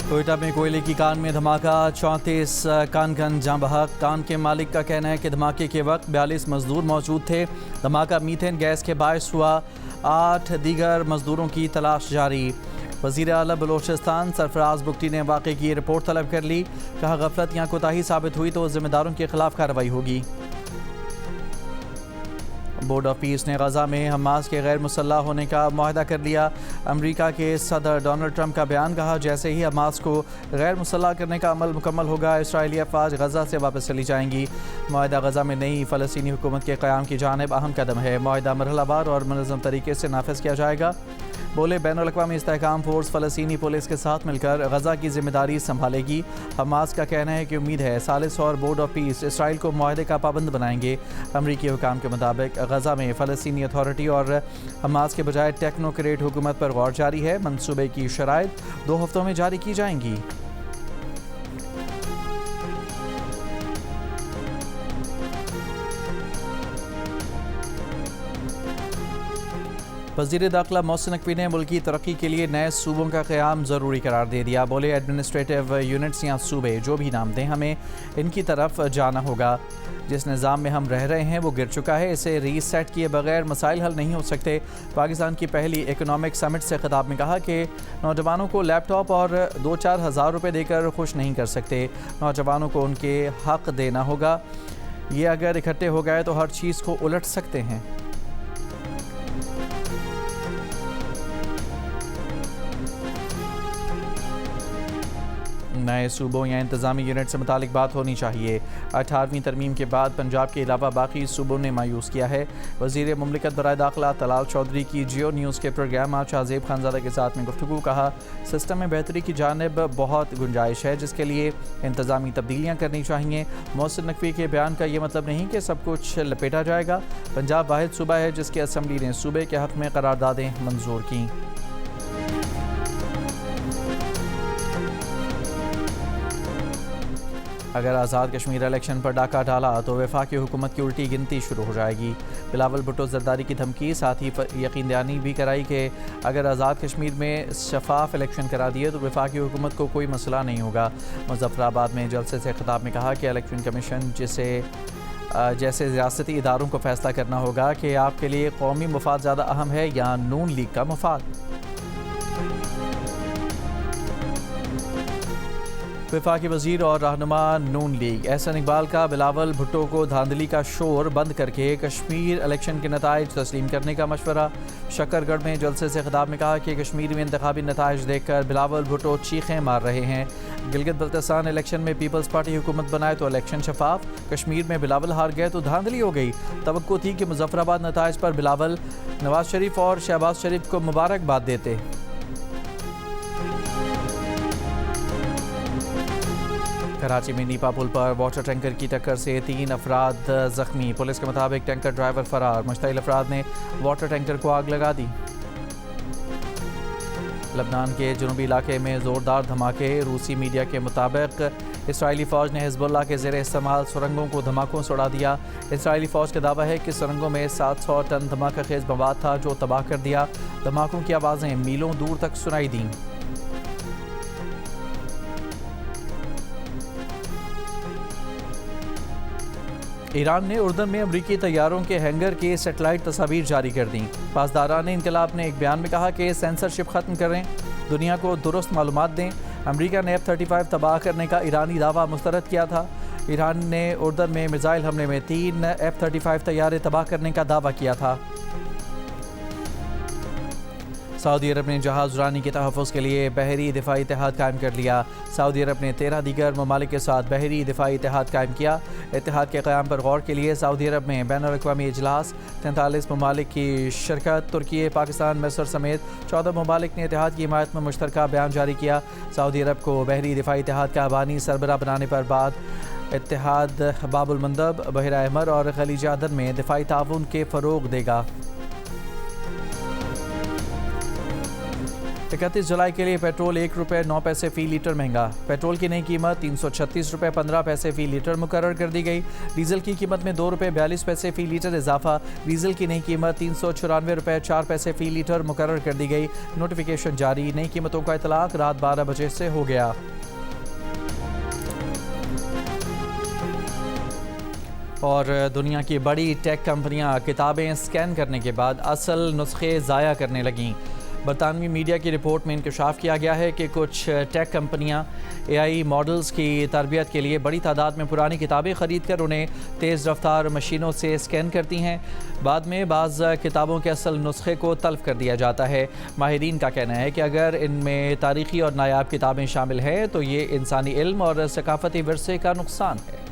कोयटा में कोयले की कान में धमाका, 34 कान घन जाँ बहक। कान के मालिक का कहना है कि धमाके के वक्त 42 मजदूर मौजूद थे। धमाका मीथेन गैस के बायस हुआ। 8 दीगर मजदूरों की तलाश जारी। वज़ीर आला बलोचिस्तान सरफराज बुगटी ने वाक़े की रिपोर्ट तलब कर ली। कहा, गफलत या कोताही साबित हुई तो ज़िम्मेदारों के खिलाफ कार्रवाई होगी। बोर्ड ऑफ पीस ने गजा में हमास के गैर मुसल्लह होने का मुआहदा कर लिया। अमेरिका के सदर डोनाल्ड ट्रंप का बयान। कहा, जैसे ही हमास को गैर मुसल्लह करने का अमल मुकम्मल होगा, इसराइली अफवाज गजा से वापस चली जाएंगी। मुआहदा गजा में नई फ़लस्तीनी हुकूमत के क़याम की जानिब अहम कदम है। मुआहदा मरहलावार और मुनज़्ज़म तरीके से नाफिज किया जाएगा। बोले, बैनुल-अक़वामी इस्तेहकाम फ़ोर्स फ़लस्तीनी पुलिस के साथ मिलकर गजा की जिम्मेदारी संभालेगी। हमास का कहना है कि उम्मीद है सालिस और बोर्ड ऑफ पीस इसराइल को मुआहदे का पाबंद बनाएंगे। अमरीकी हुकाम के मुताबिक गजा में फ़लस्तीनी अथॉरिटी और हमास के बजाय टेक्नोक्रेट हुकूमत पर गौर जारी है। मंसूबे की शराइत 2 हफ्तों में जारी की जाएंगी। वज़ीर दाखिला मोहसिन नकवी ने मुल्की तरक्की के लिए नए सूबों का क़याम ज़रूरी करार दे दिया। बोले, एडमिनिस्ट्रेटिव यूनिट्स या सूबे जो भी नाम दें, हमें इनकी तरफ जाना होगा। जिस निज़ाम में हम रह रहे हैं वो गिर चुका है। इसे रीसेट किए बगैर मसाइल हल नहीं हो सकते। पाकिस्तान की पहली इकोनॉमिक समिट से खिताब में कहा कि नौजवानों को लैपटॉप और 2-4 हज़ार रुपये देकर खुश नहीं कर सकते। नौजवानों को उनके हक़ देना होगा। ये अगर इकट्ठे हो गए तो हर चीज़ को उलट सकते हैं। नए सूबों या इंतज़ामी यूनिट से मुतालिक बात होनी चाहिए। 18वीं तरमीम के बाद पंजाब के अलावा बाकी सूबों ने मायूस किया है। वज़ीर मुमलिकत बराए दाखिला तलाल चौधरी की जियो न्यूज़ के प्रोग्राम आज शाहज़ेब खानज़ादा के साथ में गुफ्तगू। कहा, सिस्टम में बेहतरी की जानिब बहुत गुंजाइश है, जिसके लिए इंतज़ामी तब्दीलियाँ करनी चाहिए। मोहसिन नकवी के बयान का ये मतलब नहीं कि सब कुछ लपेटा जाएगा। पंजाब वाहिद सूबा है जिसकी असम्बली ने सूबे के हक़ में करारदादें मंजूर की। अगर आज़ाद कश्मीर इलेक्शन पर डाका डाला तो वफाकी हुकूमत की उल्टी गिनती शुरू हो जाएगी। बिलावल भुट्टो जरदारी की धमकी। साथ ही यकीन दहानी भी कराई कि अगर आज़ाद कश्मीर में शफाफ इलेक्शन करा दिए तो वफाकी हुकूमत को कोई मसला नहीं होगा। मुज़फ़्फ़राबाद में जलसे से खिताब में कहा कि इलेक्शन कमीशन जैसे रियासती इदारों को फैसला करना होगा कि आपके लिए कौमी मफाद ज़्यादा अहम है या नून लीग का मफाद। वफाकी वज़ीर और रहनुमा नून लीग एहसन इकबाल का बिलावल भुट्टो को धांधली का शोर बंद करके कश्मीर इलेक्शन के नताइज तस्लीम करने का मशवरा। शकरगढ़ में जलसे से खिताब में कहा कि कश्मीर में इंतखाबी नताइज देखकर बिलावल भुट्टो चीखें मार रहे हैं। गिलगित बल्तिस्तान इलेक्शन में पीपल्स पार्टी हुकूमत बनाए तो इलेक्शन शफाफ। कश्मीर में बिलावल हार गए तो धांधली हो गई। तवक्को थी कि मुज़फ़्फ़राबाद नताइज पर बिलावल नवाज शरीफ और शहबाज शरीफ को मुबारकबाद देते। कराची में नीपा पुल पर वाटर टैंकर की टक्कर से 3 अफराद जख्मी। पुलिस के मुताबिक टैंकर ड्राइवर फरार। मुश्तइल अफराद ने वाटर टैंकर को आग लगा दी। लबनान के जनूबी इलाके में ज़ोरदार धमाके। रूसी मीडिया के मुताबिक इसराइली फ़ौज ने हिज़्बुल्लाह के ज़ेरे इस्तेमाल सुरंगों को धमाकों से उड़ा दिया। इसराइली फ़ौज का दावा है कि सुरंगों में 700 टन धमाका खेज़ मवाद था जो तबाह कर दिया। धमाकों की आवाज़ें मीलों दूर तक सुनाई दीं। ईरान ने उर्दन में अमरीकी तैयारों के हैंगर के सेटेलाइट तस्वीर जारी कर दी। पासदारान इनकलाब ने एक बयान में कहा कि सेंसरशिप ख़त्म करें, दुनिया को दुरुस्त मालूमात दें। अमरीका ने F-35 तबाह करने का ईरानी दावा मुस्तरद किया था। ईरान ने उर्दन में मिसाइल हमले में 3 F-35 तैयारे तबाह करने का दावा किया था। सऊदी अरब ने जहाज़ रानी के तहफ़्फ़ुज़ के लिए बहरी दिफ़ाई इत्तेहाद कायम कर लिया। सऊदी अरब ने 13 दीगर ममालिक के साथ बहरी दिफ़ाई इत्तेहाद कायम किया। इत्तेहाद के क़याम पर गौर के लिए सऊदी अरब में बैनुल-अक़वामी इजलास। 43 ममालिक की शिरकत। तुर्की, पाकिस्तान, मिस्र समेत 14 ममालिक ने इत्तेहाद की हिमायत में मुश्तरका बयान जारी किया। सऊदी अरब को बहरी दिफ़ाई इत्तेहाद का बानी सरबराह बनाने पर बाद इत्तेहाद बाबुल मंदब, बहरा अहमर और खलीज अदन में दिफ़ाई ताउन के फ़रोग़ देगा। 31 जुलाई के लिए पेट्रोल ₹1.09 फ़ी लीटर महंगा। पेट्रोल की नई कीमत ₹336.15 फ़ी लीटर मुकर्रर कर दी गई। डीजल की कीमत में ₹2.42 फ़ी लीटर इजाफा। डीजल की नई कीमत ₹394.04 फ़ी लीटर मुकर्रर कर दी गई। नोटिफिकेशन जारी। नई कीमतों का इतलाक रात 12 बजे से हो गया। और दुनिया की बड़ी टेक कंपनियां किताबें स्कैन करने के बाद असल नुस्खे ज़ाया करने लगीं। बरतानवी मीडिया की रिपोर्ट में इंकशाफ किया गया है कि कुछ टेक कंपनियां AI मॉडल्स की तरबियत के लिए बड़ी तादाद में पुरानी किताबें ख़रीद कर उन्हें तेज़ रफ्तार मशीनों से स्कैन करती हैं। बाद में बाज़ किताबों के असल नुस्खे को तल्फ़ कर दिया जाता है। माहिरीन का कहना है कि अगर इनमें तारीख़ी और नायाब किताबें शामिल हैं तो ये इंसानी इल्म और सकाफ़ती विरसे का नुकसान है।